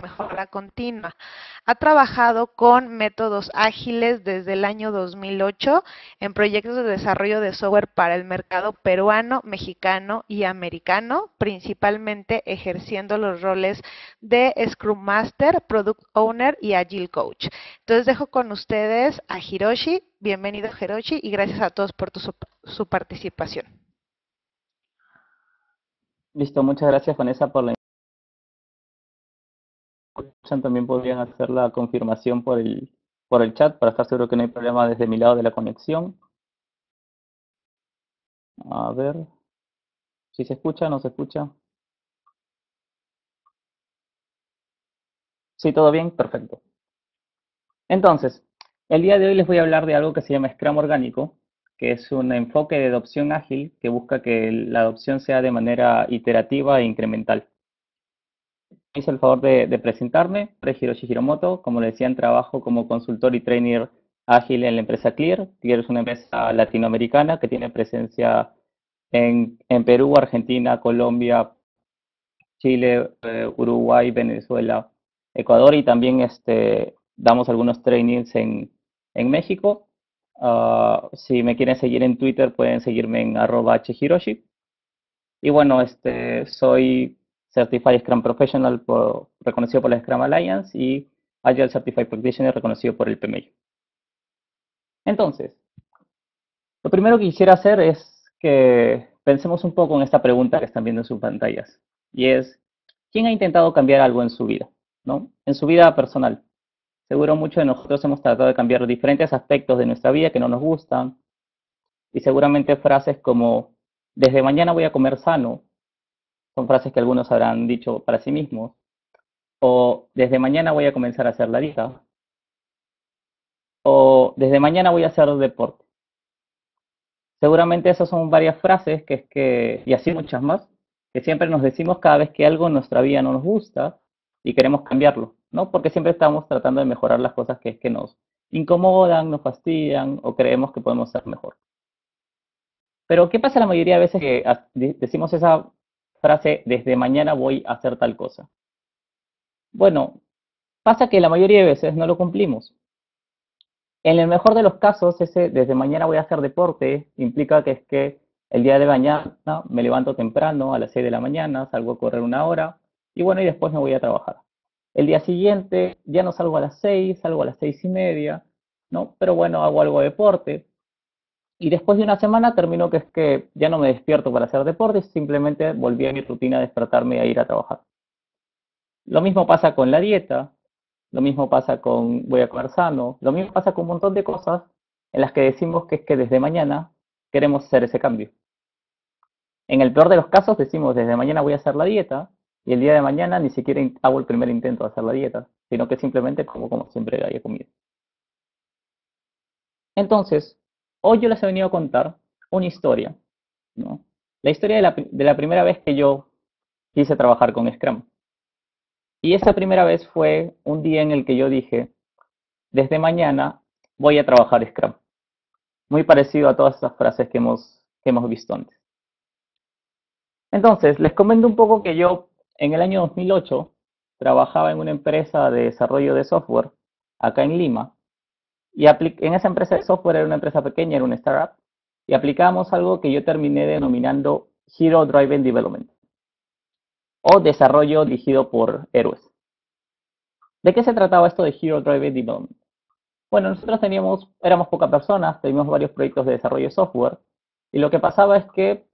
mejora continua. Ha trabajado con métodos ágiles desde el año 2008 en proyectos de desarrollo de software para el mercado peruano, mexicano y americano, principalmente ejerciendo los roles de Scrum Master, Product Owner y Agile Coach. Entonces dejo con ustedes a Hiroshi. Bienvenido, Hiroshi, y gracias a todos por su participación. Listo, muchas gracias Vanessa por la introducción. También podrían hacer la confirmación por el chat para estar seguro que no hay problema desde mi lado de la conexión. A ver si se escucha o no se escucha. Sí, todo bien, perfecto. Entonces, el día de hoy les voy a hablar de algo que se llama Scrum orgánico, que es un enfoque de adopción ágil que busca que la adopción sea de manera iterativa e incremental. Hice el favor de presentarme, soy Hiroshi Hiromoto. Como le decían, trabajo como consultor y trainer ágil en la empresa Clear. Clear es una empresa latinoamericana que tiene presencia en Perú, Argentina, Colombia, Chile, Uruguay, Venezuela, Ecuador, y también damos algunos trainings en México. Si me quieren seguir en Twitter, pueden seguirme en @hiroshi. Y bueno, soy Certified Scrum Professional reconocido por la Scrum Alliance y Agile Certified Practitioner reconocido por el PMI. Entonces, lo primero que quisiera hacer es que pensemos un poco en esta pregunta que están viendo en sus pantallas. Y es, ¿quién ha intentado cambiar algo en su vida? ¿No? En su vida personal. Seguro muchos de nosotros hemos tratado de cambiar diferentes aspectos de nuestra vida que no nos gustan. Y seguramente frases como, desde mañana voy a comer sano, son frases que algunos habrán dicho para sí mismos. O desde mañana voy a comenzar a hacer la dieta. O desde mañana voy a hacer deporte. Seguramente esas son varias frases y así muchas más, que siempre nos decimos cada vez que algo en nuestra vida no nos gusta y queremos cambiarlo, ¿no? Porque siempre estamos tratando de mejorar las cosas que nos incomodan, nos fastidian o creemos que podemos ser mejor. Pero ¿qué pasa la mayoría de veces que decimos esa frase, desde mañana voy a hacer tal cosa? Bueno, pasa que la mayoría de veces no lo cumplimos. En el mejor de los casos, ese desde mañana voy a hacer deporte implica que es que el día de mañana me levanto temprano a las 6 de la mañana, salgo a correr una hora y bueno, y después me voy a trabajar. El día siguiente ya no salgo a las 6, salgo a las 6:30, ¿no? Pero bueno, hago algo de deporte y después de una semana termino que es que ya no me despierto para hacer deporte, simplemente volví a mi rutina de despertarme e ir a trabajar. Lo mismo pasa con la dieta, lo mismo pasa con voy a comer sano, lo mismo pasa con un montón de cosas en las que decimos que es que desde mañana queremos hacer ese cambio. En el peor de los casos decimos desde mañana voy a hacer la dieta y el día de mañana ni siquiera hago el primer intento de hacer la dieta, sino que simplemente como siempre haya comido. Entonces, hoy yo les he venido a contar una historia, ¿no? La historia de la primera vez que yo quise trabajar con Scrum. Y esa primera vez fue un día en el que yo dije, desde mañana voy a trabajar Scrum. Muy parecido a todas esas frases que hemos visto antes. Entonces, les comento un poco que yo en el año 2008 trabajaba en una empresa de desarrollo de software acá en Lima. Y en esa empresa de software era una empresa pequeña, era una startup, y aplicábamos algo que yo terminé denominando Hero Driven Development o desarrollo dirigido por héroes. ¿De qué se trataba esto de Hero Driven Development? Bueno, nosotros éramos pocas personas, teníamos varios proyectos de desarrollo de software, y lo que pasaba es que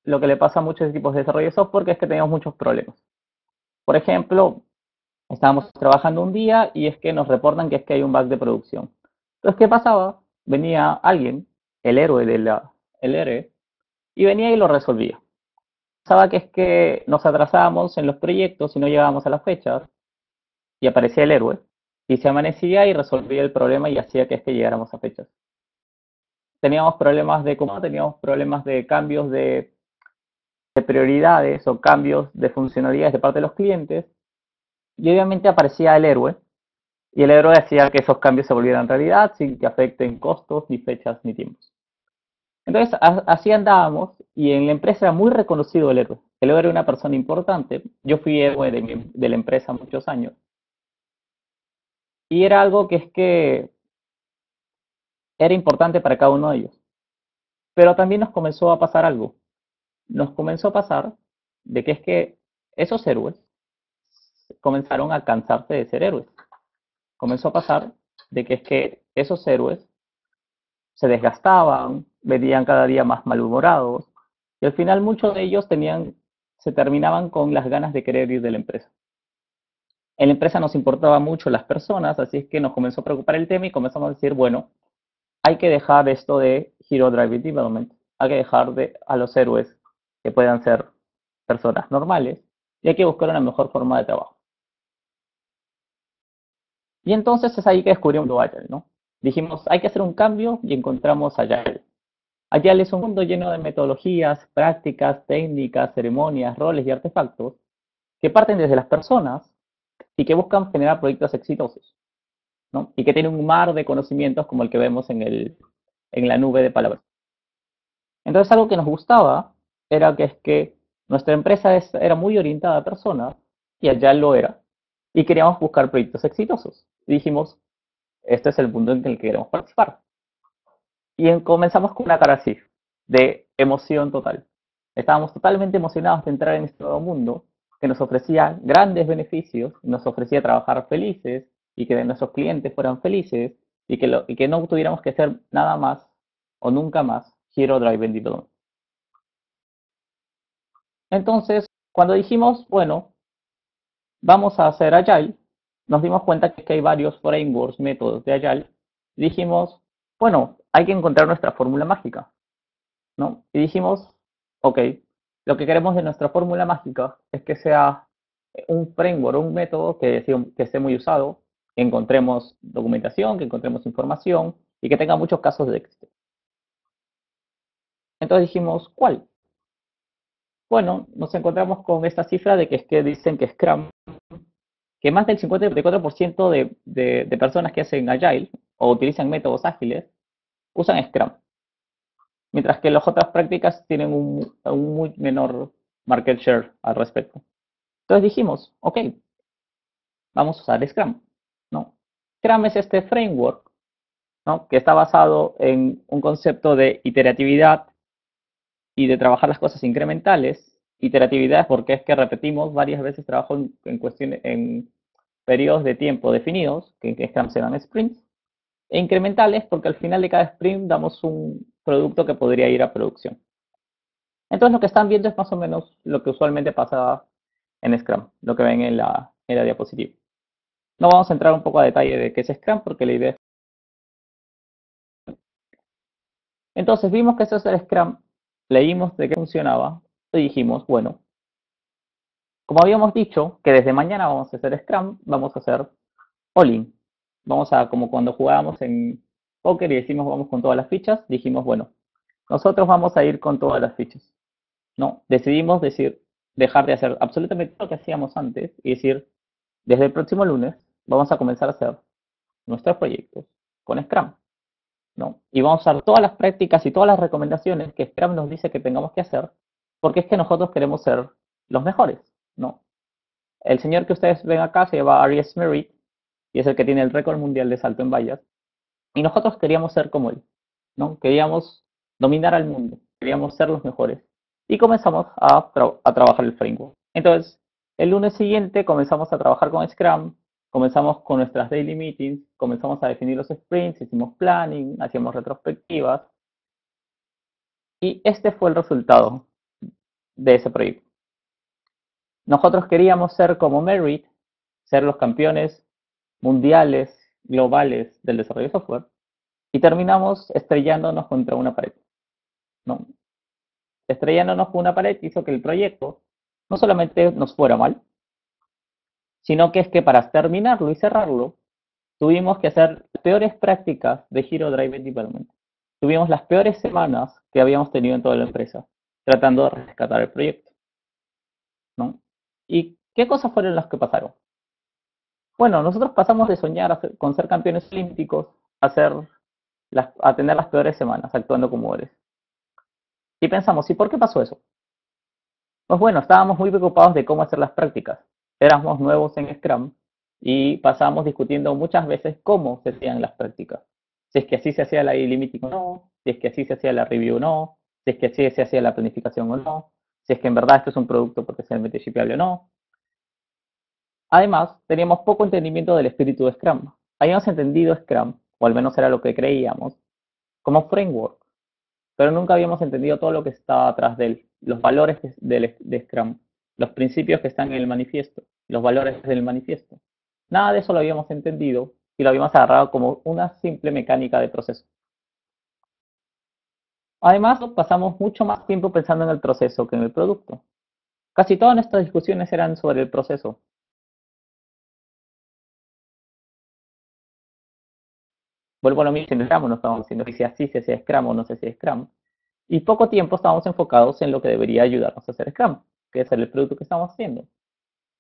lo que le pasa a muchos tipos de desarrollo de software, que es que teníamos muchos problemas. Por ejemplo, estábamos trabajando un día y es que nos reportan que es que hay un bug de producción. Entonces, ¿qué pasaba? Venía alguien, el héroe, y venía y lo resolvía. Pasaba que es que nos atrasábamos en los proyectos y no llegábamos a las fechas, y aparecía el héroe, y se amanecía y resolvía el problema y hacía que es que llegáramos a fechas. Teníamos problemas de cambios de prioridades o cambios de funcionalidades de parte de los clientes, y obviamente aparecía el héroe, y el héroe hacía que esos cambios se volvieran realidad sin que afecten costos, ni fechas, ni tiempos. Entonces, así andábamos y en la empresa era muy reconocido el héroe. El héroe era una persona importante. Yo fui héroe de la empresa muchos años. Y era algo que es que era importante para cada uno de ellos. Pero también nos comenzó a pasar algo. Nos comenzó a pasar de que es que esos héroes comenzaron a cansarse de ser héroes. Comenzó a pasar de que es que esos héroes se desgastaban, venían cada día más malhumorados y al final muchos de ellos se terminaban con las ganas de querer ir de la empresa. En la empresa nos importaba mucho las personas, así es que nos comenzó a preocupar el tema y comenzamos a decir, bueno, hay que dejar esto de Hero Driven Development, hay que dejar a los héroes que puedan ser personas normales y hay que buscar una mejor forma de trabajo. Y entonces es ahí que descubrimos Agile, ¿no? Dijimos, hay que hacer un cambio y encontramos Agile. Agile es un mundo lleno de metodologías, prácticas, técnicas, ceremonias, roles y artefactos que parten desde las personas y que buscan generar proyectos exitosos, ¿no? Y que tienen un mar de conocimientos como el que vemos en la nube de palabras. Entonces algo que nos gustaba era que es que nuestra empresa era muy orientada a personas y Agile lo era y queríamos buscar proyectos exitosos. Y dijimos, este es el mundo en el que queremos participar. Y comenzamos con una cara así, de emoción total. Estábamos totalmente emocionados de entrar en este nuevo mundo que nos ofrecía grandes beneficios, nos ofrecía trabajar felices y que nuestros clientes fueran felices y que no tuviéramos que hacer nada más o nunca más Hero Driven Development. Entonces, cuando dijimos, bueno, vamos a hacer Agile, nos dimos cuenta que hay varios frameworks, métodos de Agile. Dijimos, bueno, hay que encontrar nuestra fórmula mágica, ¿no? Y dijimos, ok, lo que queremos de nuestra fórmula mágica es que sea un framework, un método que esté muy usado, que encontremos documentación, que encontremos información y que tenga muchos casos de éxito. Entonces dijimos, ¿cuál? Bueno, nos encontramos con esta cifra de que es que dicen que Scrum, que más del 54% de personas que hacen Agile o utilizan métodos ágiles usan Scrum, mientras que las otras prácticas tienen un muy menor market share al respecto. Entonces dijimos, ok, vamos a usar Scrum, ¿no? Scrum es este framework, ¿no? Que está basado en un concepto de iteratividad y de trabajar las cosas incrementales. Iteratividad es porque es que repetimos varias veces trabajo en periodos de tiempo definidos, que en Scrum se llaman sprints, e incrementales porque al final de cada sprint damos un producto que podría ir a producción. Entonces lo que están viendo es más o menos lo que usualmente pasa en Scrum, lo que ven en la diapositiva. No vamos a entrar un poco a detalle de qué es Scrum porque la idea es... Entonces vimos que eso es el Scrum, leímos de qué funcionaba y dijimos, bueno, como habíamos dicho que desde mañana vamos a hacer Scrum, vamos a hacer All-in. Vamos a, como cuando jugábamos en póker y decimos vamos con todas las fichas, dijimos, bueno, nosotros vamos a ir con todas las fichas. No, decidimos dejar de hacer absolutamente lo que hacíamos antes y decir, desde el próximo lunes vamos a comenzar a hacer nuestros proyectos con Scrum, ¿no? Y vamos a usar todas las prácticas y todas las recomendaciones que Scrum nos dice que tengamos que hacer, porque es que nosotros queremos ser los mejores, ¿no? El señor que ustedes ven acá se llama Ari Smerrit y es el que tiene el récord mundial de salto en vallas. Y nosotros queríamos ser como él, ¿no? Queríamos dominar al mundo, queríamos ser los mejores. Y comenzamos a trabajar el framework. Entonces, el lunes siguiente comenzamos a trabajar con Scrum, comenzamos con nuestras daily meetings, comenzamos a definir los sprints, hicimos planning, hacíamos retrospectivas. Y este fue el resultado de ese proyecto. Nosotros queríamos ser como Merit, ser los campeones mundiales, globales del desarrollo de software, y terminamos estrellándonos contra una pared, ¿no? Estrellándonos con una pared hizo que el proyecto no solamente nos fuera mal, sino que es que para terminarlo y cerrarlo, tuvimos que hacer las peores prácticas de Hero Driven Development. Tuvimos las peores semanas que habíamos tenido en toda la empresa, tratando de rescatar el proyecto, ¿no? ¿Y qué cosas fueron las que pasaron? Bueno, nosotros pasamos de soñar con ser campeones olímpicos a tener las peores semanas actuando como eres. Y pensamos, ¿y por qué pasó eso? Pues bueno, estábamos muy preocupados de cómo hacer las prácticas. Éramos nuevos en Scrum y pasábamos discutiendo muchas veces cómo se hacían las prácticas. Si es que así se hacía la limiting o no, si es que así se hacía la review o no, si es que así se hacía la planificación o no, si es que en verdad esto es un producto potencialmente shipeable o no. Además, teníamos poco entendimiento del espíritu de Scrum. Habíamos entendido Scrum, o al menos era lo que creíamos, como framework, pero nunca habíamos entendido todo lo que estaba atrás de él, los valores de Scrum, los principios que están en el manifiesto, los valores del manifiesto. Nada de eso lo habíamos entendido y lo habíamos agarrado como una simple mecánica de proceso. Además, pasamos mucho más tiempo pensando en el proceso que en el producto. Casi todas nuestras discusiones eran sobre el proceso. Vuelvo a lo mismo, en Scrum no estábamos diciendo si así se hacía Scrum o no se hacía Scrum. Y poco tiempo estábamos enfocados en lo que debería ayudarnos a hacer Scrum, que es el producto que estamos haciendo.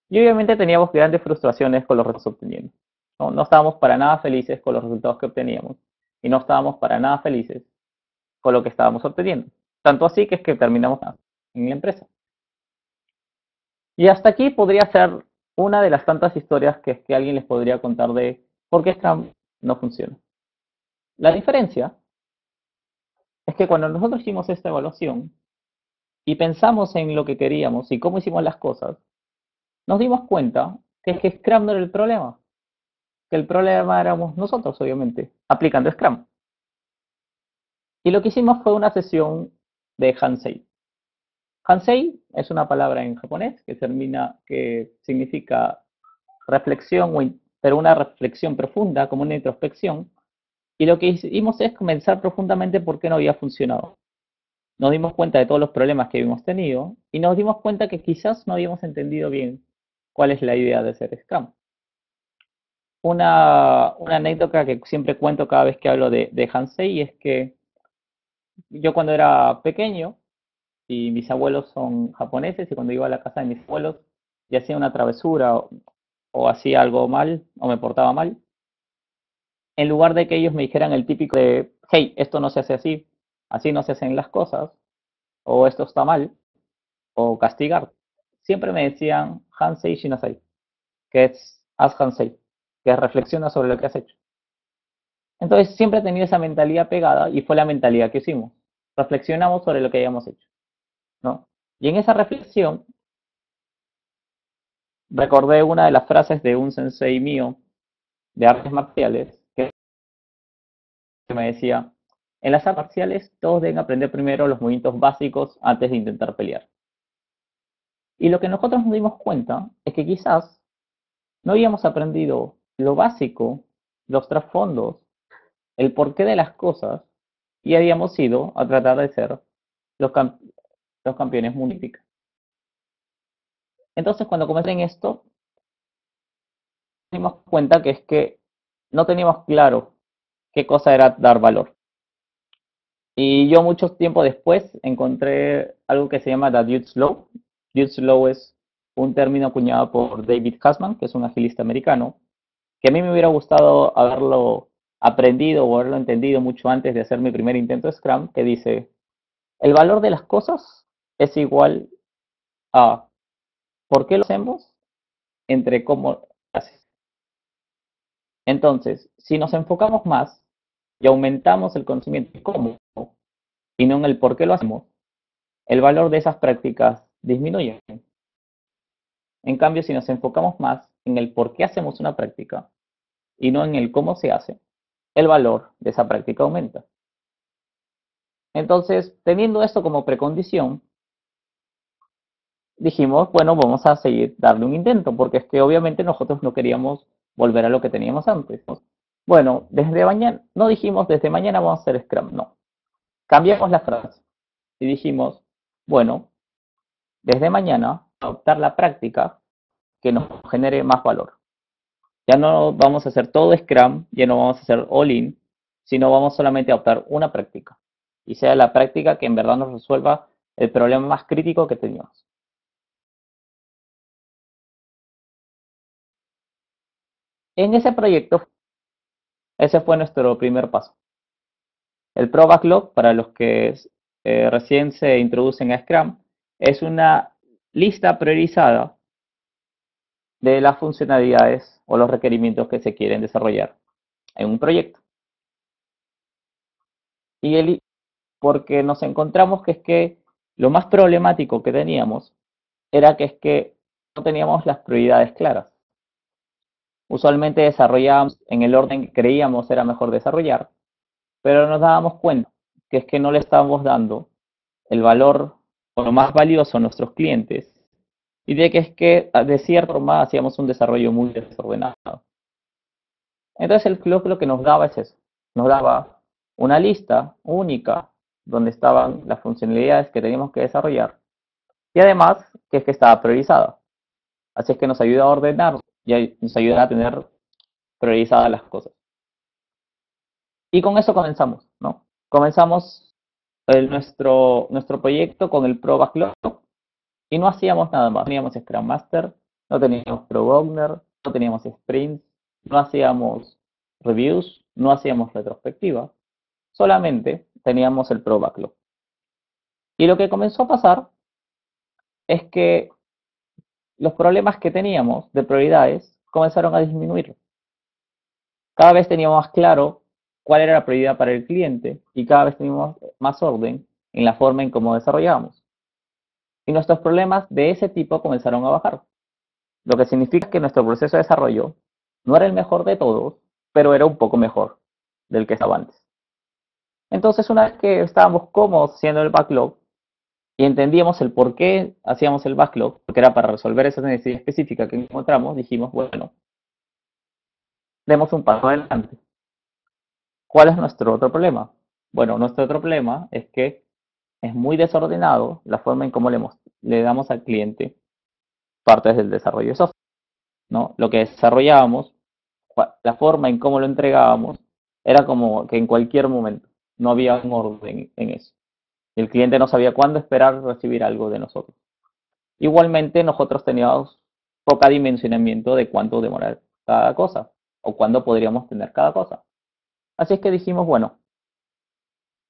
Y obviamente teníamos grandes frustraciones con los resultados obteniendo. No estábamos para nada felices con los resultados que obteníamos y no estábamos para nada felices con lo que estábamos obteniendo. Tanto así que es que terminamos en la empresa. Y hasta aquí podría ser una de las tantas historias que alguien les podría contar de por qué Scrum no funciona. La diferencia es que cuando nosotros hicimos esta evaluación y pensamos en lo que queríamos y cómo hicimos las cosas, nos dimos cuenta que es que Scrum no era el problema, que el problema éramos nosotros, obviamente, aplicando Scrum. Y lo que hicimos fue una sesión de Hansei. Hansei es una palabra en japonés que significa reflexión, pero una reflexión profunda, como una introspección. Y lo que hicimos es comenzar profundamente por qué no había funcionado. Nos dimos cuenta de todos los problemas que habíamos tenido y nos dimos cuenta que quizás no habíamos entendido bien cuál es la idea de ser Scrum. Una anécdota que siempre cuento cada vez que hablo de Hansei es que yo cuando era pequeño, y mis abuelos son japoneses, y cuando iba a la casa de mis abuelos y hacía una travesura o hacía algo mal o me portaba mal, en lugar de que ellos me dijeran el típico de, hey, esto no se hace así no se hacen las cosas, o esto está mal, o castigar, siempre me decían Hansei Shinasai, que es haz Hansei, que reflexiona sobre lo que has hecho. Entonces siempre he tenido esa mentalidad pegada y fue la mentalidad que hicimos. Reflexionamos sobre lo que hayamos hecho, ¿no? Y en esa reflexión recordé una de las frases de un sensei mío de artes marciales que me decía, en las artes marciales todos deben aprender primero los movimientos básicos antes de intentar pelear. Y lo que nosotros nos dimos cuenta es que quizás no habíamos aprendido lo básico, los trasfondos, el porqué de las cosas y habíamos ido a tratar de ser los, los campeones mundiales. Entonces cuando comencé en esto, nos dimos cuenta que es que no teníamos claro qué cosa era dar valor. Y yo mucho tiempo después encontré algo que se llama The Jutsu Law. Jutsu Law es un término acuñado por David Hassman, que es un agilista americano, que a mí me hubiera gustado haberlo aprendido o haberlo entendido mucho antes de hacer mi primer intento de Scrum, que dice, el valor de las cosas es igual a por qué lo hacemos entre cómo lo haces. Entonces, si nos enfocamos más y aumentamos el conocimiento de cómo y no en el por qué lo hacemos, el valor de esas prácticas disminuye. En cambio, si nos enfocamos más en el por qué hacemos una práctica y no en el cómo se hace, el valor de esa práctica aumenta. Entonces, teniendo esto como precondición, dijimos, bueno, vamos a seguir darle un intento, porque es que obviamente nosotros no queríamos volver a lo que teníamos antes. Bueno, desde mañana, no dijimos desde mañana vamos a hacer Scrum, no. Cambiamos la frase y dijimos, bueno, desde mañana adoptar la práctica que nos genere más valor. Ya no vamos a hacer todo Scrum, ya no vamos a hacer all-in, sino vamos solamente a adoptar una práctica. Y sea la práctica que en verdad nos resuelva el problema más crítico que teníamos. En ese proyecto, ese fue nuestro primer paso. El Pro Backlog, para los que recién se introducen a Scrum, es una lista priorizada de las funcionalidades o los requerimientos que se quieren desarrollar en un proyecto. Porque nos encontramos que es que lo más problemático que teníamos era que es que no teníamos las prioridades claras. Usualmente desarrollábamos en el orden que creíamos era mejor desarrollar, pero nos dábamos cuenta que es que no le estábamos dando el valor o lo más valioso a nuestros clientes y de que es que de cierta forma hacíamos un desarrollo muy desordenado. Entonces el club lo que nos daba es eso, nos daba una lista única donde estaban las funcionalidades que teníamos que desarrollar y además que es que estaba priorizada. Así es que nos ayuda a ordenar y nos ayuda a tener priorizadas las cosas. Y con eso comenzamos, ¿no? Comenzamos nuestro proyecto con el Pro Backlog y no hacíamos nada más. No teníamos Scrum Master, no teníamos Pro Owner, no teníamos sprints, no hacíamos reviews, no hacíamos retrospectiva, solamente teníamos el Pro Backlog. Y lo que comenzó a pasar es que los problemas que teníamos de prioridades comenzaron a disminuir. Cada vez teníamos más claro cuál era la prioridad para el cliente y cada vez teníamos más orden en la forma en cómo desarrollábamos. Y nuestros problemas de ese tipo comenzaron a bajar, lo que significa que nuestro proceso de desarrollo no era el mejor de todos, pero era un poco mejor del que estaba antes. Entonces, una vez que estábamos cómodos haciendo el backlog y entendíamos el por qué hacíamos el backlog, porque era para resolver esa necesidad específica que encontramos, dijimos, bueno, demos un paso adelante. ¿Cuál es nuestro otro problema? Bueno, nuestro otro problema es que es muy desordenado la forma en cómo le damos al cliente partes del desarrollo de software, ¿no? Lo que desarrollábamos, la forma en cómo lo entregábamos, era como que en cualquier momento no había un orden en eso. El cliente no sabía cuándo esperar recibir algo de nosotros. Igualmente, nosotros teníamos poca dimensionamiento de cuánto demorar cada cosa o cuándo podríamos tener cada cosa. Así es que dijimos, bueno,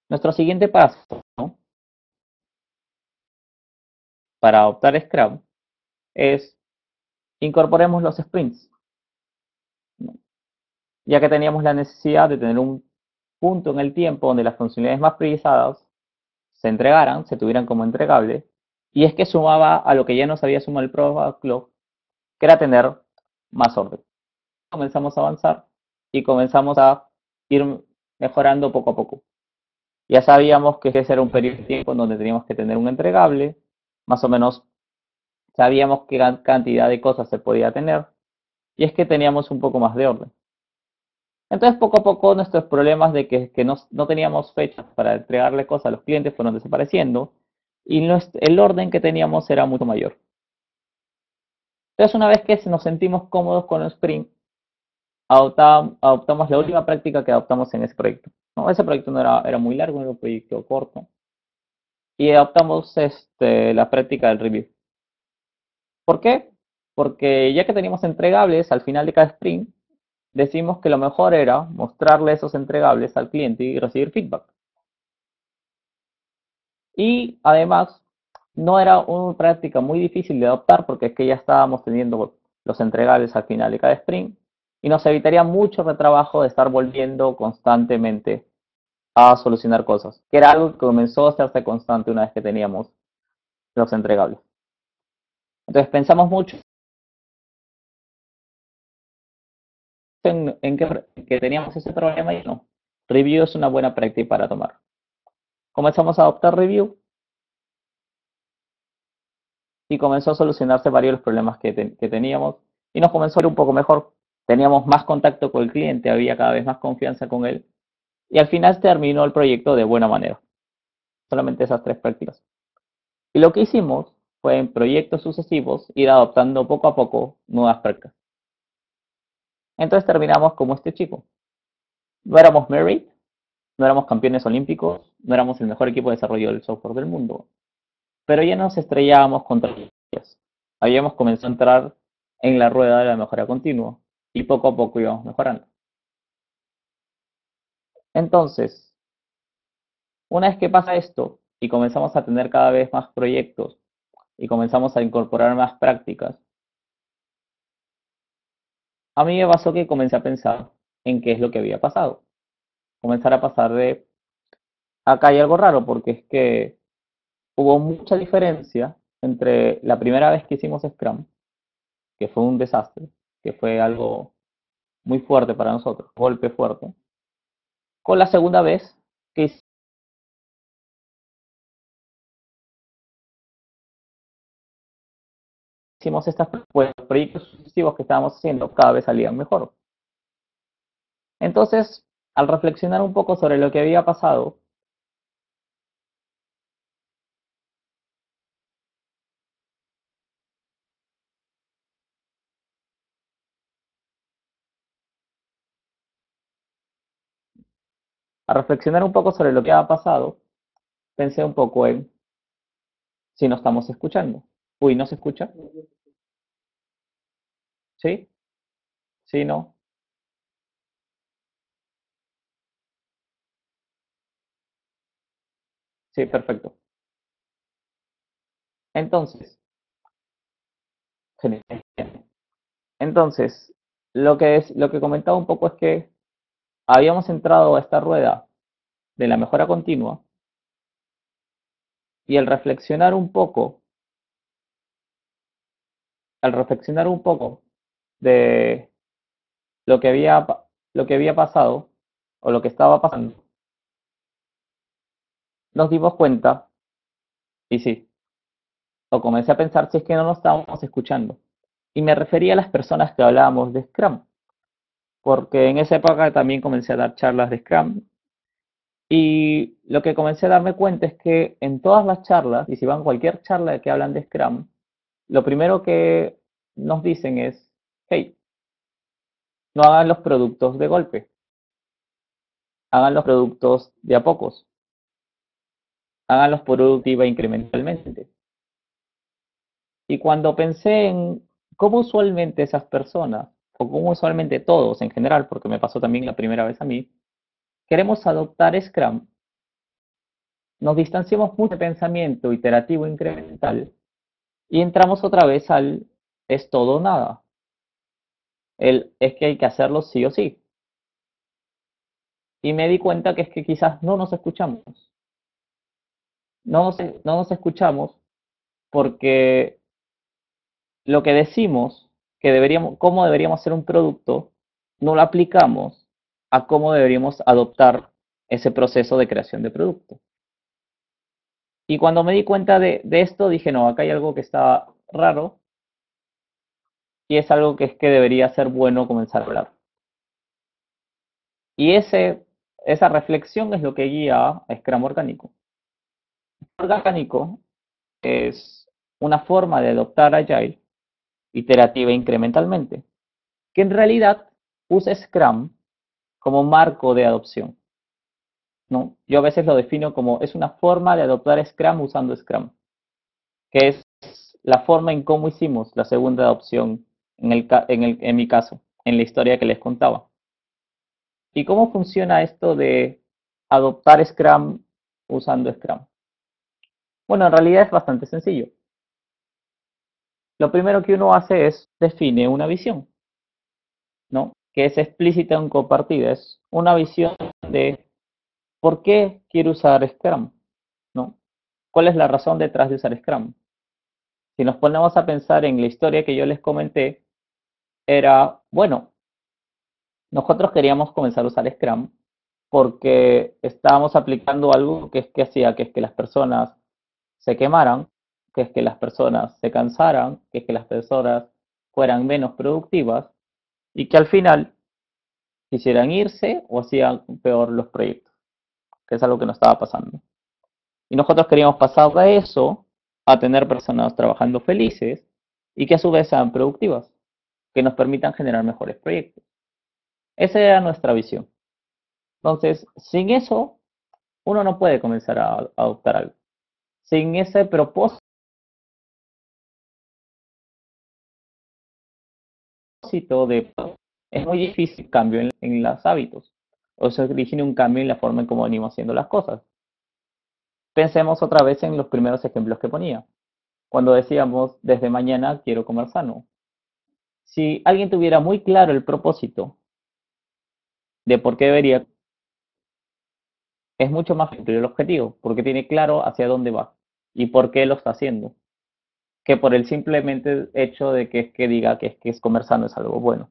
nuestro siguiente paso, ¿no?, para adoptar Scrum es incorporemos los sprints, ¿no?, ya que teníamos la necesidad de tener un punto en el tiempo donde las funcionalidades más priorizadas se entregaran, se tuvieran como entregable, y es que sumaba a lo que ya nos había sumado el Pro Backlog, que era tener más orden. Comenzamos a avanzar y comenzamos a ir mejorando poco a poco. Ya sabíamos que ese era un periodo de tiempo en donde teníamos que tener un entregable, más o menos sabíamos qué cantidad de cosas se podía tener, y es que teníamos un poco más de orden. Entonces, poco a poco, nuestros problemas de que no teníamos fechas para entregarle cosas a los clientes fueron desapareciendo, y el orden que teníamos era mucho mayor. Entonces, una vez que nos sentimos cómodos con el sprint, adoptamos la última práctica que adoptamos en ese proyecto, ¿no? Ese proyecto no era muy largo, era un proyecto corto, y adoptamos la práctica del review. ¿Por qué? Porque ya que teníamos entregables al final de cada sprint, decimos que lo mejor era mostrarle esos entregables al cliente y recibir feedback. Y además, no era una práctica muy difícil de adoptar porque es que ya estábamos teniendo los entregables al final de cada sprint y nos evitaría mucho retrabajo de estar volviendo constantemente a solucionar cosas, que era algo que comenzó a hacerse constante una vez que teníamos los entregables. Entonces pensamos mucho en que teníamos ese problema y no. Review es una buena práctica para tomar. Comenzamos a adoptar review y comenzó a solucionarse varios de los problemas que teníamos y nos comenzó a ir un poco mejor. Teníamos más contacto con el cliente, había cada vez más confianza con él y al final terminó el proyecto de buena manera. Solamente esas tres prácticas. Y lo que hicimos fue en proyectos sucesivos ir adoptando poco a poco nuevas prácticas. Entonces terminamos como este chico. No éramos Merit, no éramos campeones olímpicos, no éramos el mejor equipo de desarrollo del software del mundo, pero ya nos estrellábamos contra ellas. Habíamos comenzado a entrar en la rueda de la mejora continua y poco a poco íbamos mejorando. Entonces, una vez que pasa esto y comenzamos a tener cada vez más proyectos y comenzamos a incorporar más prácticas, a mí me pasó que comencé a pensar en qué es lo que había pasado. Comenzar a pasar de, acá hay algo raro, porque es que hubo mucha diferencia entre la primera vez que hicimos Scrum, que fue un desastre, que fue algo muy fuerte para nosotros, golpe fuerte, con la segunda vez que hicimos estas, pues, los proyectos sucesivos que estábamos haciendo cada vez salían mejor. Entonces, al reflexionar un poco sobre lo que había pasado, al reflexionar un poco sobre lo que había pasado, pensé un poco en si no estamos escuchando. Uy, ¿no se escucha? ¿Sí? ¿Sí? ¿No? Sí, perfecto. Entonces, genial. Entonces, lo que comentaba un poco es que habíamos entrado a esta rueda de la mejora continua y al reflexionar un poco de lo que lo que había pasado o lo que estaba pasando, nos dimos cuenta, y sí, o comencé a pensar si es que no nos estábamos escuchando. Y me refería a las personas que hablábamos de Scrum, porque en esa época también comencé a dar charlas de Scrum. Y lo que comencé a darme cuenta es que en todas las charlas, y si van a cualquier charla que hablan de Scrum, lo primero que nos dicen es, hey, no hagan los productos de golpe, hagan los productos de a pocos, hagan los productivos incrementalmente. Y cuando pensé en cómo usualmente esas personas, o cómo usualmente todos en general, porque me pasó también la primera vez a mí, queremos adoptar Scrum, nos distanciamos mucho del pensamiento iterativo incremental y entramos otra vez al es todo o nada. El es que hay que hacerlo sí o sí. Y me di cuenta que es que quizás no nos escuchamos. No nos escuchamos porque lo que decimos que deberíamos, cómo deberíamos hacer un producto, no lo aplicamos a cómo deberíamos adoptar ese proceso de creación de producto. Y cuando me di cuenta de esto, dije, no, acá hay algo que está raro y es algo que es que debería ser bueno comenzar a hablar. Y esa reflexión es lo que guía a Scrum Orgánico. Orgánico es una forma de adoptar Agile iterativa e incrementalmente, que en realidad usa Scrum como marco de adopción, ¿no? Yo a veces lo defino como es una forma de adoptar Scrum usando Scrum, que es la forma en cómo hicimos la segunda adopción en mi caso, en la historia que les contaba. ¿Y cómo funciona esto de adoptar Scrum usando Scrum? Bueno, en realidad es bastante sencillo. Lo primero que uno hace es define una visión, ¿no? Que es explícita y compartida. Es una visión de por qué quiero usar Scrum, ¿no? ¿Cuál es la razón detrás de usar Scrum? Si nos ponemos a pensar en la historia que yo les comenté, era, bueno, nosotros queríamos comenzar a usar Scrum porque estábamos aplicando algo que es que hacía que es que las personas se quemaran, que es que las personas se cansaran, que es que las personas fueran menos productivas y que al final quisieran irse o hacían peor los proyectos, que es algo que nos estaba pasando. Y nosotros queríamos pasar de eso a tener personas trabajando felices y que a su vez sean productivas, que nos permitan generar mejores proyectos. Esa era nuestra visión. Entonces, sin eso, uno no puede comenzar a adoptar algo. Sin ese propósito de es muy difícil cambio en los hábitos. O se origina un cambio en la forma en cómo venimos haciendo las cosas. Pensemos otra vez en los primeros ejemplos que ponía, cuando decíamos desde mañana quiero comer sano. Si alguien tuviera muy claro el propósito de por qué debería, es mucho más fácil el objetivo, porque tiene claro hacia dónde va y por qué lo está haciendo, que por el simplemente hecho de que es que diga que es comer sano es algo bueno.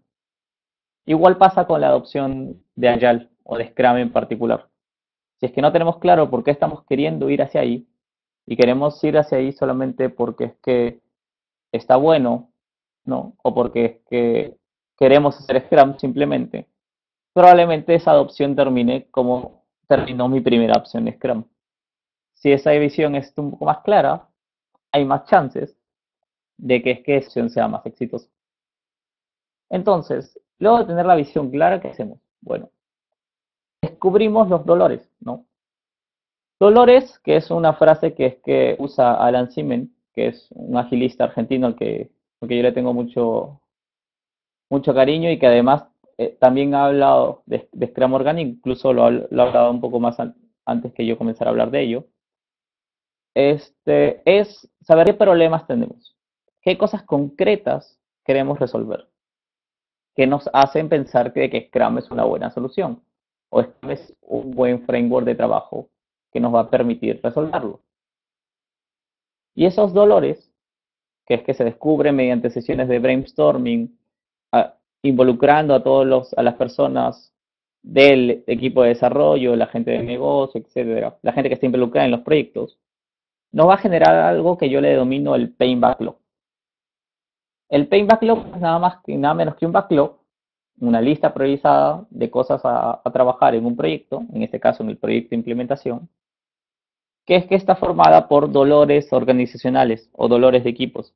Igual pasa con la adopción de Agile o de Scrum en particular. Si es que no tenemos claro por qué estamos queriendo ir hacia ahí y queremos ir hacia ahí solamente porque es que está bueno, ¿no? O porque es que queremos hacer Scrum simplemente, probablemente esa adopción termine como terminó mi primera opción de Scrum. Si esa visión es un poco más clara, hay más chances de que es que esa opción sea más exitosa. Entonces, luego de tener la visión clara, ¿qué hacemos? Bueno, descubrimos los dolores, ¿no? Dolores, que es una frase que es que usa Alan Simen, que es un agilista argentino al que yo le tengo mucho cariño y que además también ha hablado de Scrum Organic, incluso lo ha hablado un poco más antes que yo comenzara a hablar de ello. Es saber qué problemas tenemos, qué cosas concretas queremos resolver, que nos hacen pensar que Scrum es una buena solución o Scrum es un buen framework de trabajo que nos va a permitir resolverlo. Y esos dolores, que es que se descubren mediante sesiones de brainstorming, involucrando a las personas del equipo de desarrollo, la gente de negocio, etcétera, la gente que está involucrada en los proyectos, nos va a generar algo que yo le denomino el pain backlog. El pain backlog es nada más y nada menos que un backlog, una lista priorizada de cosas a trabajar en un proyecto, en este caso en el proyecto de implementación, que es que está formada por dolores organizacionales o dolores de equipos,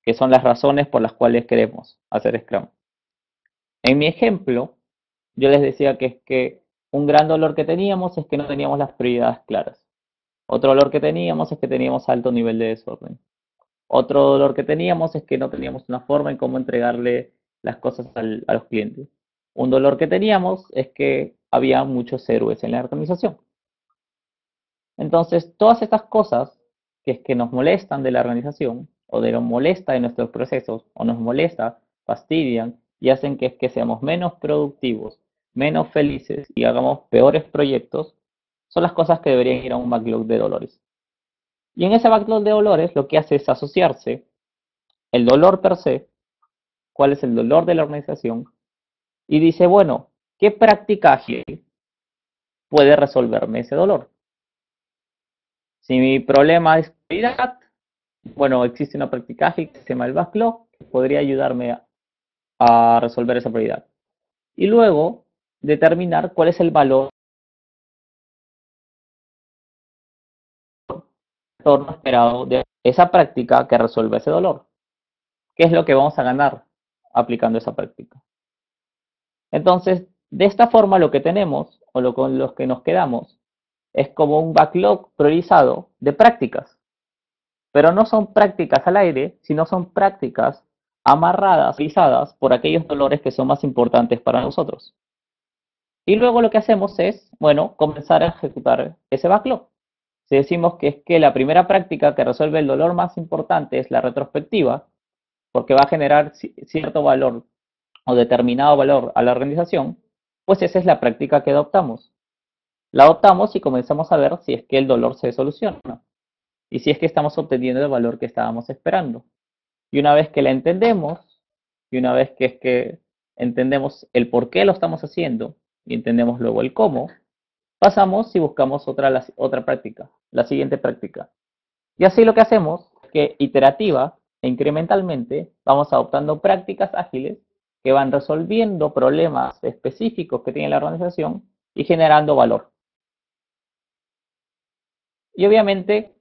que son las razones por las cuales queremos hacer Scrum. En mi ejemplo, yo les decía que es que un gran dolor que teníamos es que no teníamos las prioridades claras. Otro dolor que teníamos es que teníamos alto nivel de desorden. Otro dolor que teníamos es que no teníamos una forma en cómo entregarle las cosas a los clientes. Un dolor que teníamos es que había muchos héroes en la organización. Entonces, todas estas cosas que es que nos molestan de la organización o de nos molesta de nuestros procesos o nos molesta, fastidian y hacen que es que seamos menos productivos, menos felices y hagamos peores proyectos, son las cosas que deberían ir a un backlog de dolores. Y en ese backlog de dolores lo que hace es asociarse el dolor per se, cuál es el dolor de la organización, y dice, bueno, ¿qué práctica ágil puede resolverme ese dolor? Si mi problema es prioridad, bueno, existe una práctica ágil que se llama el backlog, que podría ayudarme a resolver esa prioridad. Y luego determinar cuál es el valor esperado de esa práctica que resuelve ese dolor. ¿Qué es lo que vamos a ganar aplicando esa práctica? Entonces, de esta forma lo que tenemos o con los que nos quedamos es como un backlog priorizado de prácticas, pero no son prácticas al aire, sino son prácticas amarradas, priorizadas por aquellos dolores que son más importantes para nosotros. Y luego lo que hacemos es, bueno, comenzar a ejecutar ese backlog. Si decimos que es que la primera práctica que resuelve el dolor más importante es la retrospectiva, porque va a generar cierto valor o determinado valor a la organización, pues esa es la práctica que adoptamos. La adoptamos y comenzamos a ver si es que el dolor se soluciona y si es que estamos obteniendo el valor que estábamos esperando. Y una vez que la entendemos, y una vez que es que entendemos el por qué lo estamos haciendo y entendemos luego el cómo, pasamos y buscamos otra práctica, la siguiente práctica. Y así lo que hacemos es que iterativa e incrementalmente vamos adoptando prácticas ágiles que van resolviendo problemas específicos que tiene la organización y generando valor. Y obviamente,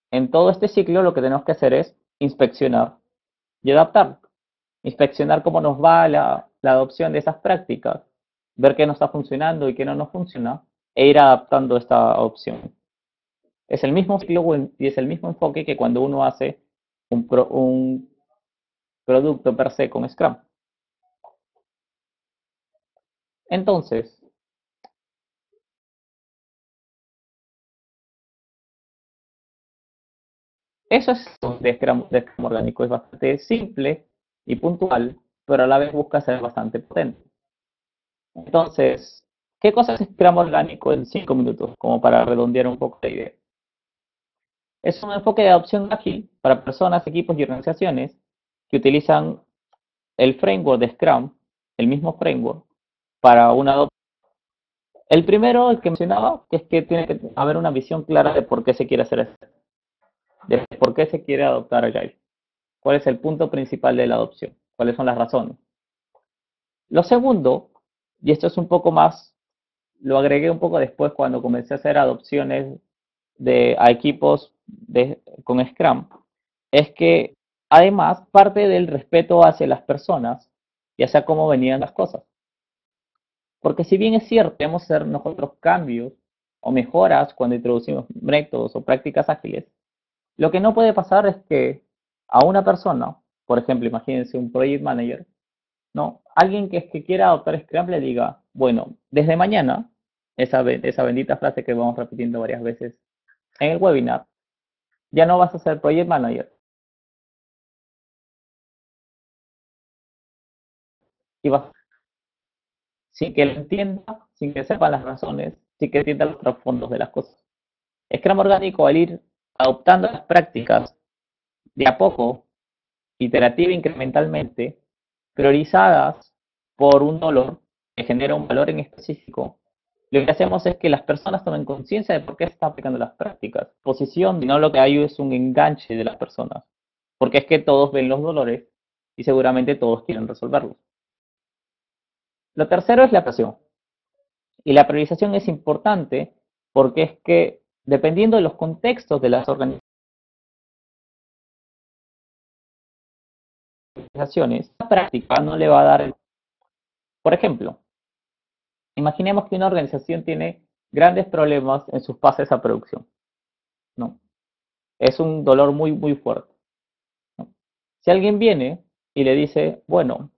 en todo este ciclo lo que tenemos que hacer es inspeccionar y adaptar. Inspeccionar cómo nos va la adopción de esas prácticas, ver qué no está funcionando y qué no nos funciona, e ir adaptando esta opción. Es el mismo ciclo y es el mismo enfoque que cuando uno hace un producto per se con Scrum. Entonces, Eso es de Scrum orgánico, es bastante simple y puntual, pero a la vez busca ser bastante potente. Entonces, ¿qué cosa es Scrum orgánico en 5 minutos? Como para redondear un poco la idea. Es un enfoque de adopción ágil para personas, equipos y organizaciones que utilizan el framework de Scrum, el mismo framework, para una adopción. El primero, el que mencionaba, que es que tiene que haber una visión clara de por qué se quiere hacer esto, de por qué se quiere adoptar Agile. ¿Cuál es el punto principal de la adopción? ¿Cuáles son las razones? Lo segundo, y esto es un poco más, lo agregué un poco después cuando comencé a hacer adopciones a equipos con Scrum, es que además parte del respeto hacia las personas y hacia cómo venían las cosas. Porque si bien es cierto, debemos hacer nosotros cambios o mejoras cuando introducimos métodos o prácticas ágiles, lo que no puede pasar es que a una persona, por ejemplo, imagínense un project manager, ¿no? Alguien que quiera adoptar Scrum le diga, bueno, desde mañana, esa bendita frase que vamos repitiendo varias veces en el webinar, ya no vas a ser project manager. Y vas, sin que lo entienda, sin que sepa las razones, sin que entienda los trasfondos de las cosas. Scrum orgánico, al ir adoptando las prácticas de a poco, iterativa incrementalmente, priorizadas por un dolor que genera un valor en específico, lo que hacemos es que las personas tomen conciencia de por qué se están aplicando las prácticas. Posición, no lo que hay es un enganche de las personas, porque es que todos ven los dolores y seguramente todos quieren resolverlos. Lo tercero es la presión. Y la priorización es importante porque es que dependiendo de los contextos de las organizaciones, la práctica no le va a dar, por ejemplo, imaginemos que una organización tiene grandes problemas en sus pases a producción, ¿no? Es un dolor muy, muy fuerte, ¿no? Si alguien viene y le dice, bueno,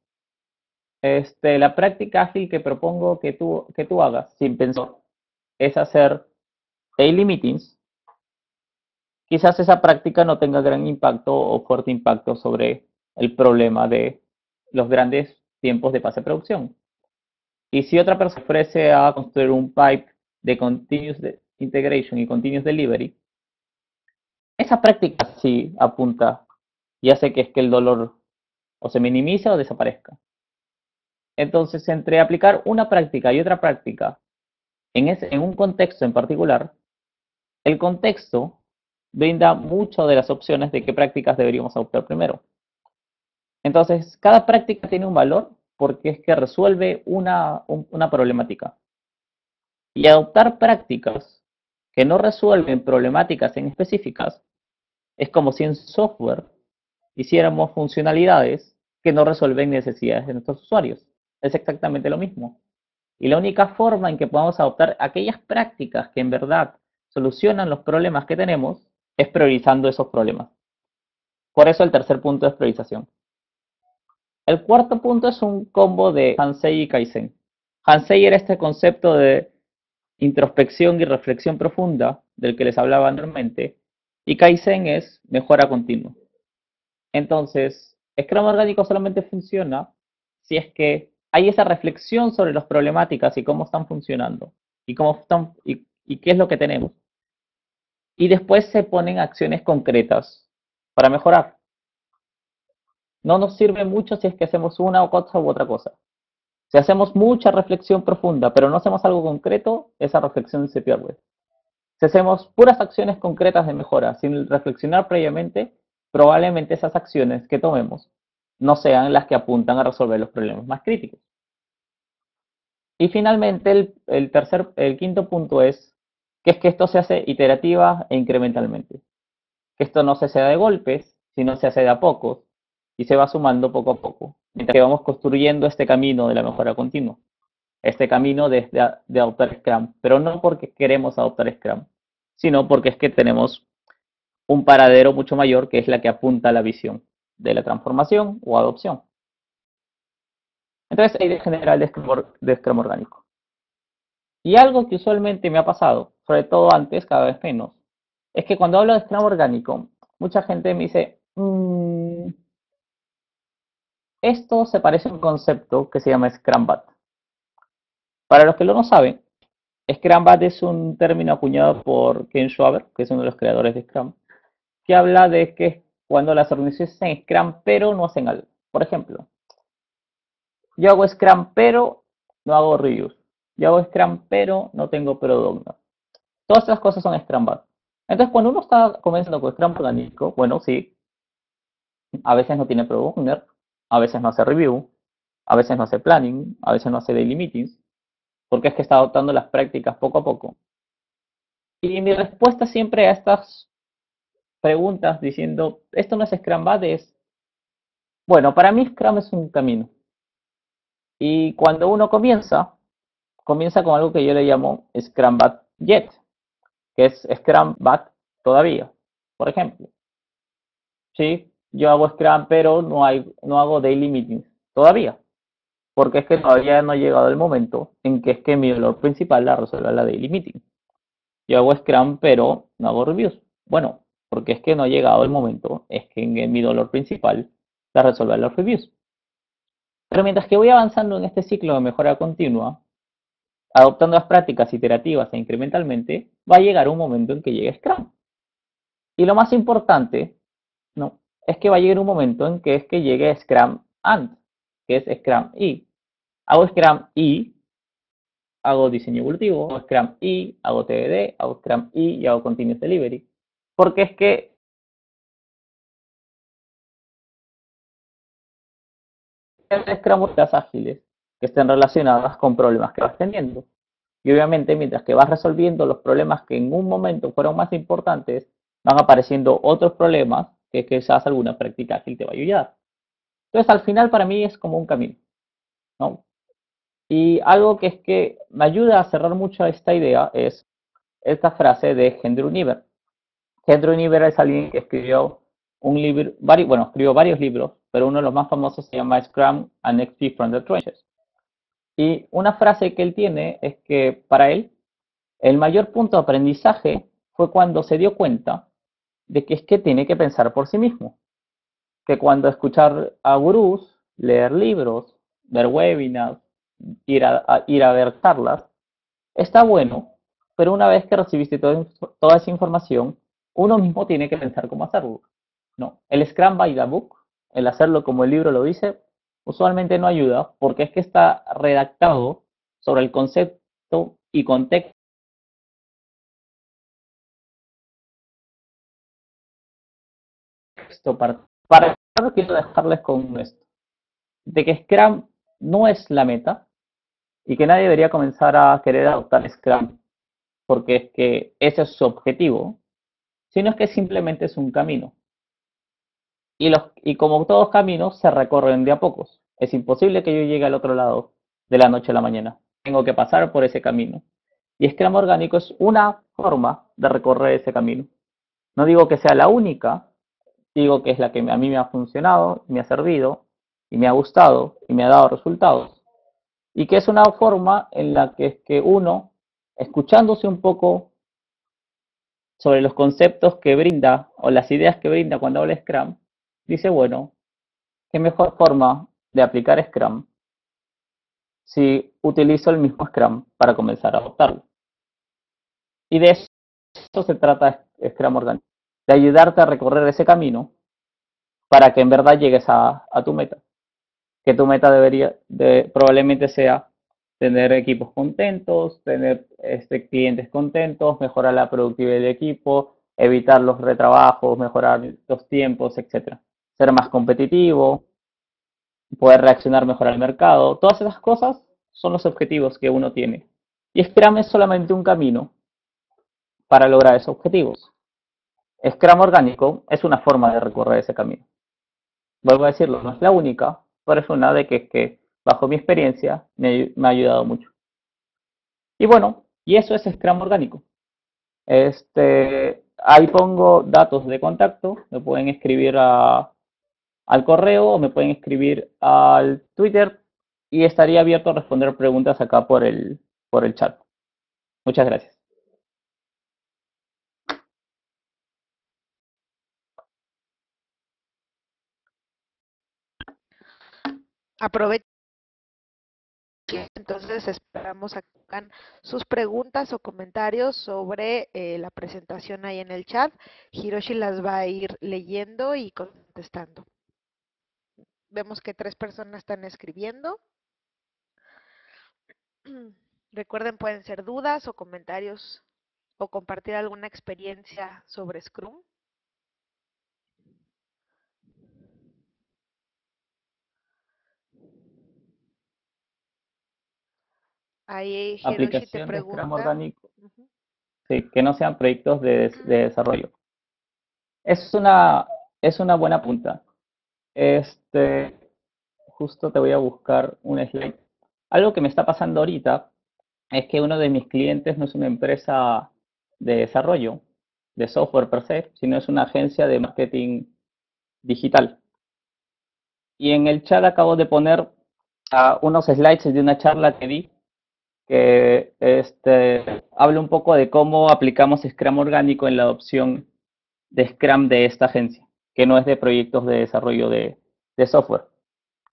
la práctica ágil que propongo que tú hagas sin pensar es hacer daily meetings, quizás esa práctica no tenga gran impacto o fuerte impacto sobre el problema de los grandes tiempos de pase a producción. Y si otra persona ofrece a construir un pipe de continuous integration y continuous delivery, esa práctica sí apunta y hace que el dolor o se minimice o desaparezca. Entonces, entre aplicar una práctica y otra práctica en un contexto en particular, el contexto brinda mucho de las opciones de qué prácticas deberíamos adoptar primero. Entonces, cada práctica tiene un valor porque es que resuelve una problemática. Y adoptar prácticas que no resuelven problemáticas en específicas es como si en software hiciéramos funcionalidades que no resuelven necesidades de nuestros usuarios. Es exactamente lo mismo. Y la única forma en que podamos adoptar aquellas prácticas que en verdad solucionan los problemas que tenemos es priorizando esos problemas. Por eso el tercer punto es priorización. El cuarto punto es un combo de Hansei y Kaizen. Hansei era este concepto de introspección y reflexión profunda del que les hablaba anteriormente, y Kaizen es mejora continua. Entonces, Scrum orgánico solamente funciona si es que hay esa reflexión sobre las problemáticas y cómo están funcionando y qué es lo que tenemos. Y después se ponen acciones concretas para mejorar. No nos sirve mucho si es que hacemos una cosa u otra cosa. Si hacemos mucha reflexión profunda, pero no hacemos algo concreto, esa reflexión se pierde. Si hacemos puras acciones concretas de mejora sin reflexionar previamente, probablemente esas acciones que tomemos no sean las que apuntan a resolver los problemas más críticos. Y finalmente, el quinto punto es que esto se hace iterativa e incrementalmente. Que esto no se hace de golpes, sino se hace de a pocos y se va sumando poco a poco, mientras que vamos construyendo este camino de la mejora continua, este camino de adoptar Scrum, pero no porque queremos adoptar Scrum, sino porque es que tenemos un paradero mucho mayor que es la que apunta a la visión de la transformación o adopción. Entonces, la idea general de Scrum orgánico. Y algo que usualmente me ha pasado, sobre todo antes, cada vez menos, es que cuando hablo de Scrum orgánico, mucha gente me dice, esto se parece a un concepto que se llama Scrum Bat. Para los que no lo saben, Scrum Bat es un término acuñado por Ken Schwaber, que es uno de los creadores de Scrum, que habla de que cuando las organizaciones hacen Scrum pero no hacen algo. Por ejemplo, yo hago Scrum pero no hago reviews. Yo hago Scrum pero no tengo Product Owner. Todas esas cosas son Scrum Bat. Entonces, cuando uno está comenzando con Scrum orgánico, bueno, sí, a veces no tiene Product Owner, a veces no hace review, a veces no hace planning, a veces no hace daily meetings, porque es que está adoptando las prácticas poco a poco. Y mi respuesta siempre a estas preguntas diciendo, esto no es Scrum Bad, es, bueno, para mí Scrum es un camino. Y cuando uno comienza con algo que yo le llamo Scrum Bad Yet, que es Scrum Bad todavía. Por ejemplo, sí, yo hago Scrum, pero no hago daily meetings todavía. Porque es que todavía no ha llegado el momento en que es que mi dolor principal la resuelva la daily meeting. Yo hago Scrum, pero no hago reviews. Bueno, porque es que no ha llegado el momento, es que en mi dolor principal la resuelva los reviews. Pero mientras que voy avanzando en este ciclo de mejora continua, adoptando las prácticas iterativas e incrementalmente, va a llegar un momento en que llegue Scrum. Y lo más importante, no, es que va a llegar un momento en que es que llegue Scrum and, que es Scrum y. Hago Scrum y hago diseño evolutivo, hago Scrum y hago TDD, hago Scrum y hago Continuous Delivery. Porque es que Scrum las ágiles que estén relacionadas con problemas que vas teniendo. Y obviamente, mientras que vas resolviendo los problemas que en un momento fueron más importantes, van apareciendo otros problemas que quizás alguna práctica ágil te va a ayudar. Entonces, al final, para mí es como un camino, ¿no? Y algo que es que me ayuda a cerrar mucho esta idea es esta frase de Hendrik Univer. Hendrik Univer es alguien que escribió un libro, bueno, escribió varios libros, pero uno de los más famosos se llama Scrum and XP from the Trenches. Y una frase que él tiene es que para él el mayor punto de aprendizaje fue cuando se dio cuenta de que es que tiene que pensar por sí mismo. Que cuando escuchar a gurús, leer libros, ver webinars, ir a ver charlas, está bueno, pero una vez que recibiste toda esa información, uno mismo tiene que pensar cómo hacerlo. No, el Scrum by the Book, el hacerlo como el libro lo dice, usualmente no ayuda porque es que está redactado sobre el concepto y contexto. Para quiero dejarles con esto, de que Scrum no es la meta y que nadie debería comenzar a querer adoptar Scrum porque es que ese es su objetivo, sino es que simplemente es un camino. Y como todos caminos, se recorren de a pocos. Es imposible que yo llegue al otro lado de la noche a la mañana. Tengo que pasar por ese camino. Y Scrum orgánico es una forma de recorrer ese camino. No digo que sea la única, digo que es la que a mí me ha funcionado, me ha servido, y me ha gustado, y me ha dado resultados. Y que es una forma en la que es que uno, escuchándose un poco sobre los conceptos que brinda o las ideas que brinda cuando habla Scrum, dice, bueno, ¿qué mejor forma de aplicar Scrum si utilizo el mismo Scrum para comenzar a adoptarlo? Y de eso se trata Scrum Organic, de ayudarte a recorrer ese camino para que en verdad llegues a tu meta. Que tu meta probablemente sea tener equipos contentos, tener clientes contentos, mejorar la productividad del equipo, evitar los retrabajos, mejorar los tiempos, etcétera. Ser más competitivo, poder reaccionar mejor al mercado. Todas esas cosas son los objetivos que uno tiene. Y Scrum es solamente un camino para lograr esos objetivos. Scrum orgánico es una forma de recorrer ese camino. Vuelvo a decirlo, no es la única, pero es una de que bajo mi experiencia me ha ayudado mucho. Y bueno, y eso es Scrum orgánico. Ahí pongo datos de contacto, me pueden escribir al correo o me pueden escribir al Twitter y estaría abierto a responder preguntas acá por el chat. Muchas gracias. Aprovechen, entonces esperamos a que hagan sus preguntas o comentarios sobre la presentación ahí en el chat. Hiroshi las va a ir leyendo y contestando. Vemos que 3 personas están escribiendo. Recuerden, pueden ser dudas o comentarios o compartir alguna experiencia sobre Scrum. Ahí Hiroshi te Aplicación de Scrum pregunta. orgánico, sí, que no sean proyectos de desarrollo. Es una buena punta. Justo te voy a buscar un slide. Algo que me está pasando ahorita es que uno de mis clientes no es una empresa de desarrollo de software per se, sino es una agencia de marketing digital. Y en el chat acabo de poner unos slides de una charla que di que habla un poco de cómo aplicamos Scrum orgánico en la adopción de Scrum de esta agencia, que no es de proyectos de desarrollo de software.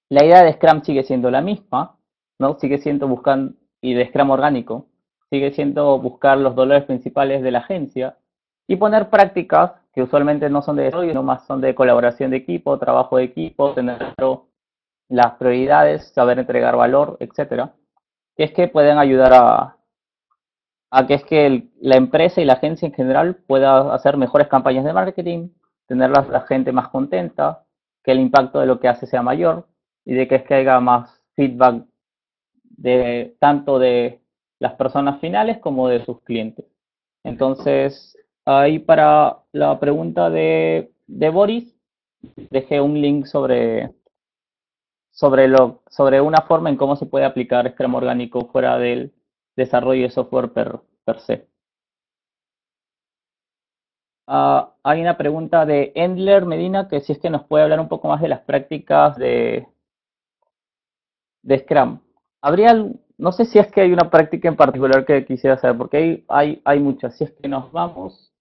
La idea de Scrum sigue siendo la misma, ¿no? Sigue siendo buscar, y de Scrum orgánico, sigue siendo buscar los dolores principales de la agencia y poner prácticas que usualmente no son de desarrollo, sino más son de colaboración de equipo, trabajo de equipo, tener las prioridades, saber entregar valor, etcétera, que es que pueden ayudar a que es que la empresa y la agencia en general pueda hacer mejores campañas de marketing, tener la gente más contenta, que el impacto de lo que hace sea mayor y de que es que haya más feedback de tanto de las personas finales como de sus clientes. Entonces, ahí para la pregunta de Boris, dejé un link sobre una forma en cómo se puede aplicar Scrum orgánico fuera del desarrollo de software per se. Hay una pregunta de Endler Medina que si es que nos puede hablar un poco más de las prácticas de Scrum. No sé si es que hay una práctica en particular que quisiera saber, porque hay muchas. Si es que nos vamos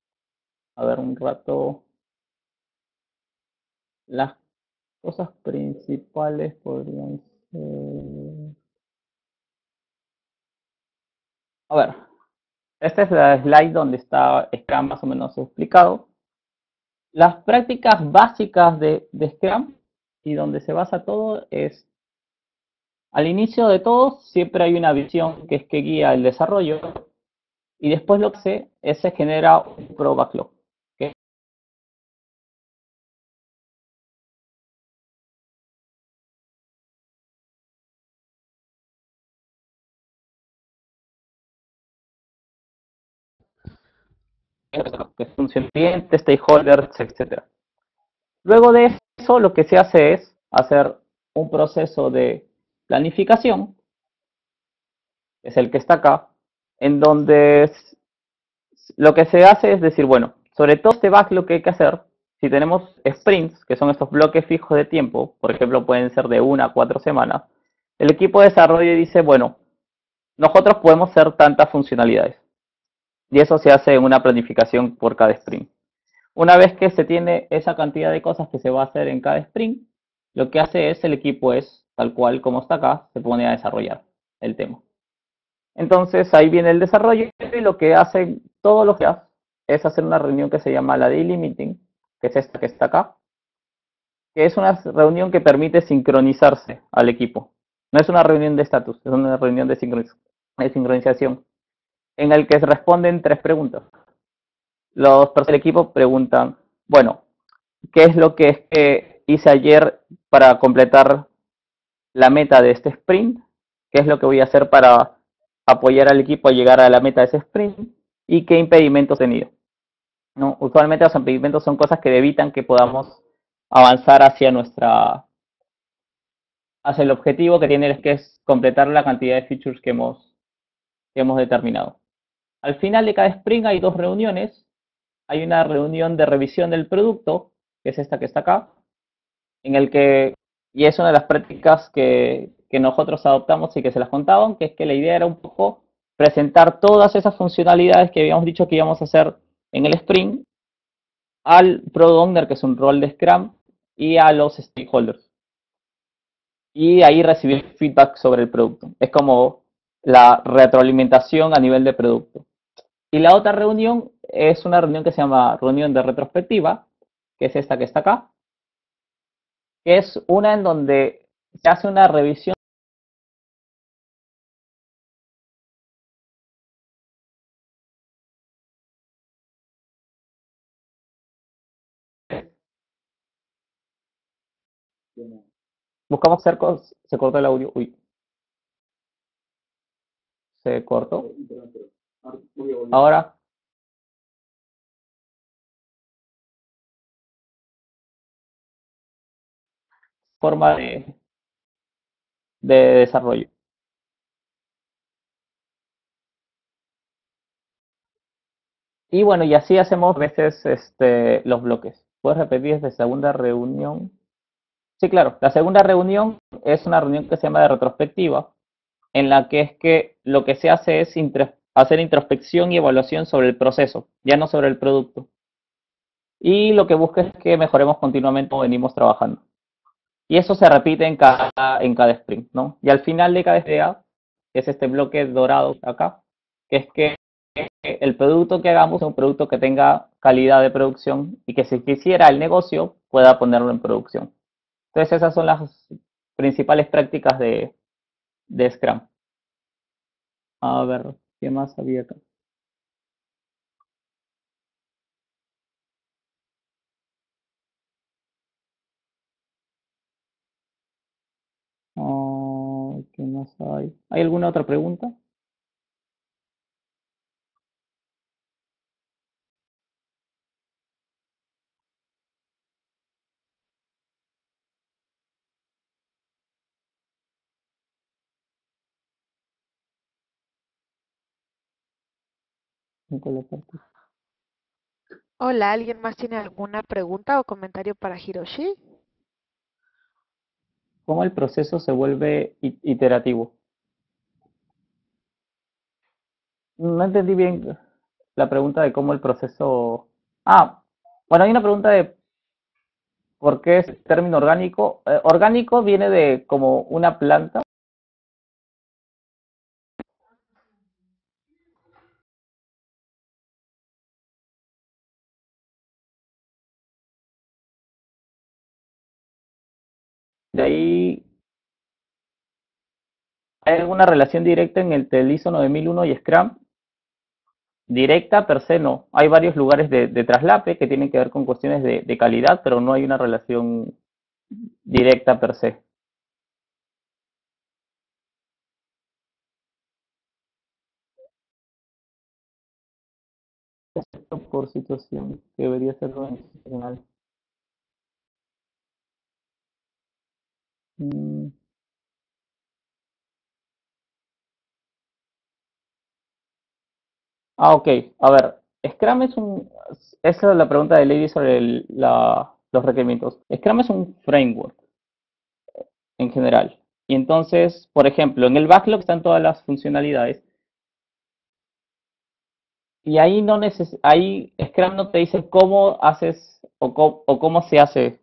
a ver un rato, las cosas principales podrían ser... A ver, esta es la slide donde está Scrum más o menos explicado. Las prácticas básicas de Scrum y donde se basa todo es, al inicio de todo, siempre hay una visión que es que guía el desarrollo y después lo que hace es se genera un Pro Backlog. ¿Okay? Que funciona cliente, stakeholders, etcétera. Luego de eso, lo que se hace es hacer un proceso de planificación, que es el que está acá, en donde lo que se hace es decir, bueno, sobre todo este backlog que hay que hacer, si tenemos sprints, que son estos bloques fijos de tiempo, por ejemplo, pueden ser de 1 a 4 semanas, el equipo de desarrollo dice, bueno, nosotros podemos hacer tantas funcionalidades. Y eso se hace en una planificación por cada sprint. Una vez que se tiene esa cantidad de cosas que se va a hacer en cada sprint, lo que hace es el equipo es, tal cual como está acá, se pone a desarrollar el tema. Entonces ahí viene el desarrollo y lo que hacen todos los días es hacer una reunión que se llama la Daily Meeting, que es esta que está acá, que es una reunión que permite sincronizarse al equipo. No es una reunión de estatus, es una reunión de sincronización, en el que se responden 3 preguntas. Los personas del equipo preguntan, bueno, ¿qué es lo que, hice ayer para completar la meta de este sprint? ¿Qué es lo que voy a hacer para apoyar al equipo a llegar a la meta de ese sprint? ¿Y qué impedimentos he tenido? ¿No? Usualmente los impedimentos son cosas que evitan que podamos avanzar hacia el objetivo que tiene, que es completar la cantidad de features que hemos determinado. Al final de cada sprint hay 2 reuniones. Hay una reunión de revisión del producto, que es esta que está acá, en el que, y es una de las prácticas que nosotros adoptamos y que se las contaban, que es que la idea era un poco presentar todas esas funcionalidades que habíamos dicho que íbamos a hacer en el sprint al Product Owner, que es un rol de Scrum, y a los stakeholders. y ahí recibir feedback sobre el producto. Es como la retroalimentación a nivel de producto. Y la otra reunión es una reunión que se llama reunión de retrospectiva, que es esta que está acá, que es una en donde se hace una revisión. Buscamos hacer cosas. Se cortó el audio. Uy, se cortó. Ahora, forma de desarrollo. Y bueno, y así hacemos a veces los bloques. ¿Puedes repetir desde segunda reunión? Sí, claro. La segunda reunión es una reunión que se llama de retrospectiva, en la que es que lo que se hace es hacer introspección y evaluación sobre el proceso, ya no sobre el producto. Y lo que busca es que mejoremos continuamente como venimos trabajando. Y eso se repite en cada sprint, ¿no? Y al final de cada sprint, que es este bloque dorado acá, que es que el producto que hagamos es un producto que tenga calidad de producción y que si quisiera el negocio pueda ponerlo en producción. Entonces esas son las principales prácticas de Scrum. A ver, ¿qué más había acá? ¿Qué más hay? ¿Hay alguna otra pregunta? Hola, ¿alguien más tiene alguna pregunta o comentario para Hiroshi? ¿Cómo el proceso se vuelve iterativo? No entendí bien la pregunta de cómo el proceso... Ah, bueno, hay una pregunta de por qué es el término orgánico. Orgánico viene de como una planta. De ahí hay alguna relación directa en el ISO 9001 y Scrum. Directa per se no. Hay varios lugares de traslape que tienen que ver con cuestiones de calidad, pero no hay una relación directa per se. Por situación, que debería ser organizacional. Mm, ok. A ver, Scrum es un... Esa es la pregunta de Lady sobre los requerimientos. Scrum es un framework en general. Y entonces, por ejemplo, en el backlog están todas las funcionalidades. Y ahí ahí Scrum no te dice cómo haces o cómo se hace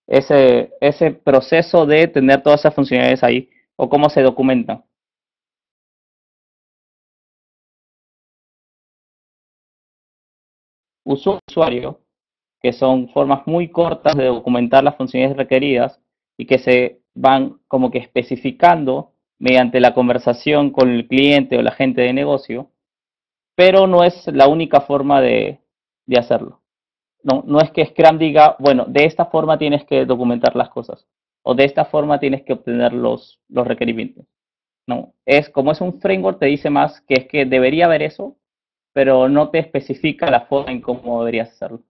ese proceso de tener todas esas funcionalidades ahí o cómo se documentan. Usuario, que son formas muy cortas de documentar las funciones requeridas y que se van como que especificando mediante la conversación con el cliente o la gente de negocio, pero no es la única forma de hacerlo. No, no es que Scrum diga, bueno, de esta forma tienes que documentar las cosas o de esta forma tienes que obtener los requerimientos. No, es como es un framework, te dice más que es que debería haber eso, pero no te especifica la forma en cómo deberías hacerlo.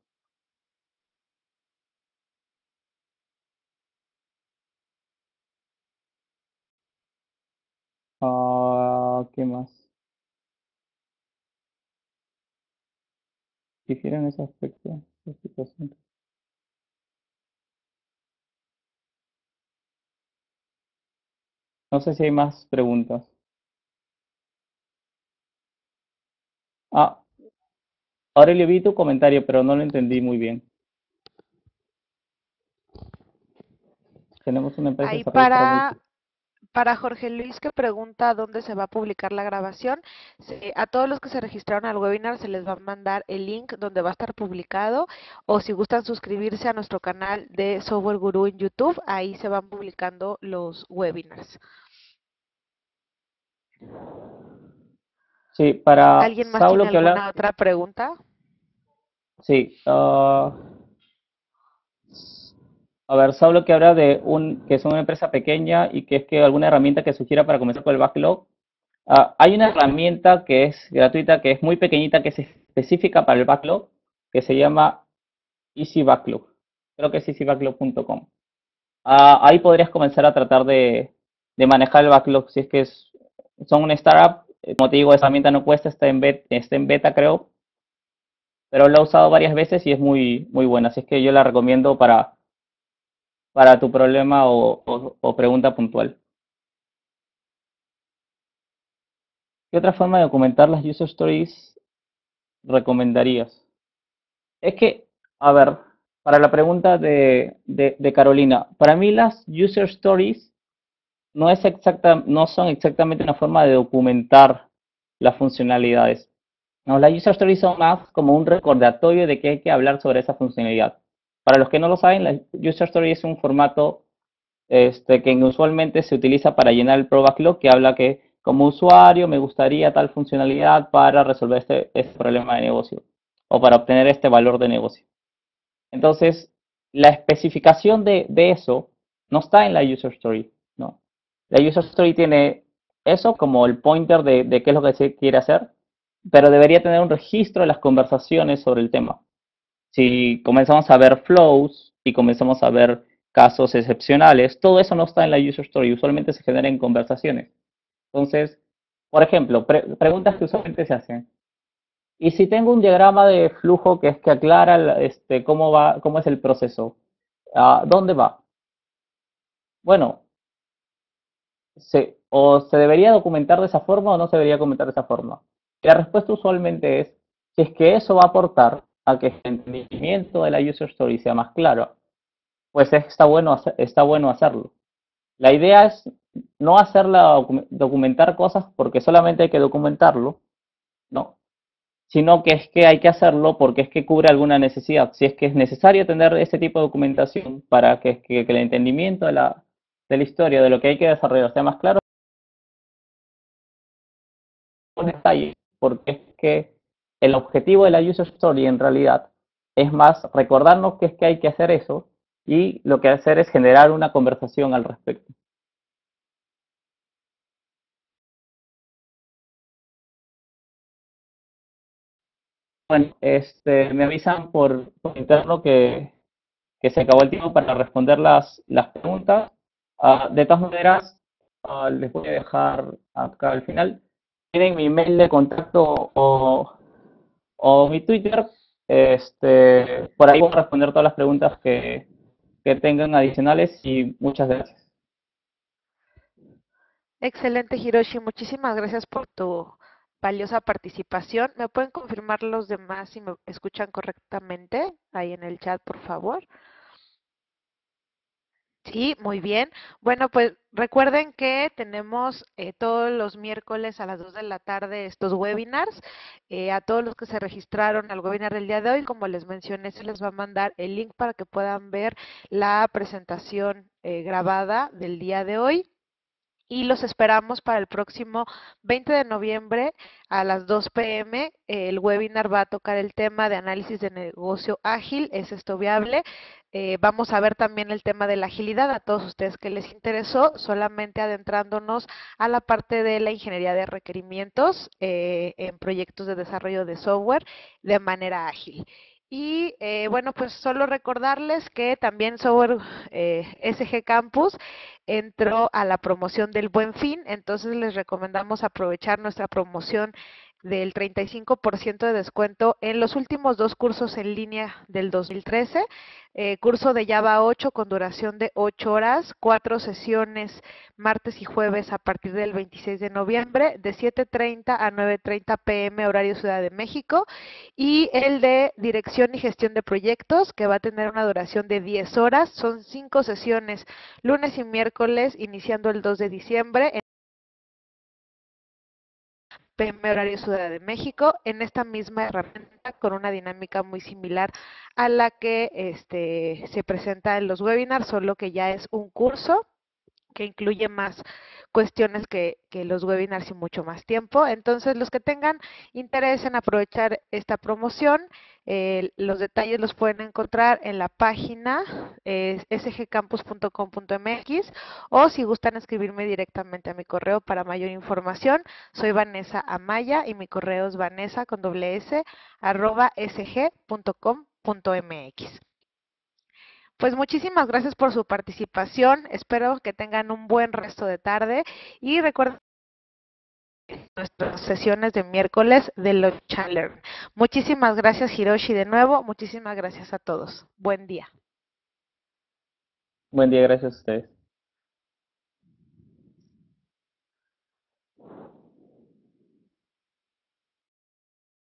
¿Qué más? Difieren ese aspecto de situación. No sé si hay más preguntas. Ah, Aurelio, vi tu comentario, pero no lo entendí muy bien. Tenemos una empresa de Ahí desarrollo para para múltiples. Para Jorge Luis, que pregunta dónde se va a publicar la grabación, a todos los que se registraron al webinar se les va a mandar el link donde va a estar publicado, o si gustan suscribirse a nuestro canal de Software Guru en YouTube, ahí se van publicando los webinars. Sí, para ¿Alguien más tiene Saulo que habla, alguna otra pregunta? sí, a ver, Saulo que habla de que es una empresa pequeña y que es que alguna herramienta que sugiera para comenzar con el backlog. Hay una herramienta que es gratuita, que es muy pequeñita, que es específica para el backlog, que se llama Easy Backlog. Creo que es easybacklog.com. Ahí podrías comenzar a tratar de manejar el backlog. Si es que son una startup, como te digo, esa herramienta no cuesta, está en beta creo, pero la he usado varias veces y es muy, muy buena. Así es que yo la recomiendo para tu problema o pregunta puntual. ¿Qué otra forma de documentar las user stories recomendarías? Es que, a ver, para la pregunta de Carolina, para mí las user stories no son exactamente una forma de documentar las funcionalidades. No, las user stories son más como un recordatorio de que hay que hablar sobre esa funcionalidad. Para los que no lo saben, la user story es un formato que usualmente se utiliza para llenar el Pro Backlog, que habla que como usuario me gustaría tal funcionalidad para resolver este problema de negocio o para obtener este valor de negocio. Entonces, la especificación de eso no está en la user story, ¿no? La user story tiene eso como el pointer de qué es lo que se quiere hacer, pero debería tener un registro de las conversaciones sobre el tema. Si comenzamos a ver flows y comenzamos a ver casos excepcionales, todo eso no está en la user story, usualmente se genera en conversaciones. Entonces, por ejemplo, preguntas que usualmente se hacen. Y si tengo un diagrama de flujo que es que aclara cómo va, cómo es el proceso, ¿dónde va? Bueno, o se debería documentar de esa forma o no se debería documentar de esa forma. La respuesta usualmente es, si es que eso va a aportar a que el entendimiento de la user story sea más claro, pues está bueno hacerlo. La idea es no hacerla documentar cosas porque solamente hay que documentarlo, no, sino que es que hay que hacerlo porque es que cubre alguna necesidad. Si es que es necesario tener ese tipo de documentación para que el entendimiento de la historia, de lo que hay que desarrollar, sea más claro, con detalle, porque es que el objetivo de la user story en realidad es más recordarnos que es que hay que hacer eso y lo que hacer es generar una conversación al respecto. Bueno, me avisan por interno que se acabó el tiempo para responder las preguntas. De todas maneras, les voy a dejar acá al final. Tienen mi mail de contacto o mi Twitter. Por ahí voy a responder todas las preguntas que tengan adicionales y muchas gracias. Excelente, Hiroshi. Muchísimas gracias por tu valiosa participación. ¿Me pueden confirmar los demás si me escuchan correctamente ahí en el chat, por favor? Sí, muy bien. Bueno, pues recuerden que tenemos todos los miércoles a las 2 de la tarde estos webinars. A todos los que se registraron al webinar del día de hoy, como les mencioné, se les va a mandar el link para que puedan ver la presentación grabada del día de hoy. Y los esperamos para el próximo 20 de noviembre a las 2 p.m. El webinar va a tocar el tema de análisis de negocio ágil, ¿es esto viable? Vamos a ver también el tema de la agilidad a todos ustedes que les interesó, solamente adentrándonos a la parte de la ingeniería de requerimientos en proyectos de desarrollo de software de manera ágil. Y bueno, pues solo recordarles que también Software SG Campus entró a la promoción del Buen Fin, entonces les recomendamos aprovechar nuestra promoción del 35% de descuento en los últimos 2 cursos en línea del 2013. Curso de Java 8 con duración de 8 horas, 4 sesiones martes y jueves a partir del 26 de noviembre, de 7:30 a 9:30 p.m. horario Ciudad de México, y el de Dirección y Gestión de Proyectos, que va a tener una duración de 10 horas. Son 5 sesiones, lunes y miércoles, iniciando el 2 de diciembre, PM horario Ciudad de México, en esta misma herramienta con una dinámica muy similar a la que se presenta en los webinars, solo que ya es un curso que incluye más cuestiones que los webinars y mucho más tiempo. Entonces, los que tengan interés en aprovechar esta promoción, los detalles los pueden encontrar en la página sgcampus.com.mx, o si gustan escribirme directamente a mi correo para mayor información. Soy Vanessa Amaya y mi correo es vanessa con doble s @sg.com.mx. Pues muchísimas gracias por su participación. Espero que tengan un buen resto de tarde y recuerden nuestras sesiones de miércoles de Lunch and Learn. Muchísimas gracias, Hiroshi, de nuevo. Muchísimas gracias a todos. Buen día. Buen día, gracias a ustedes.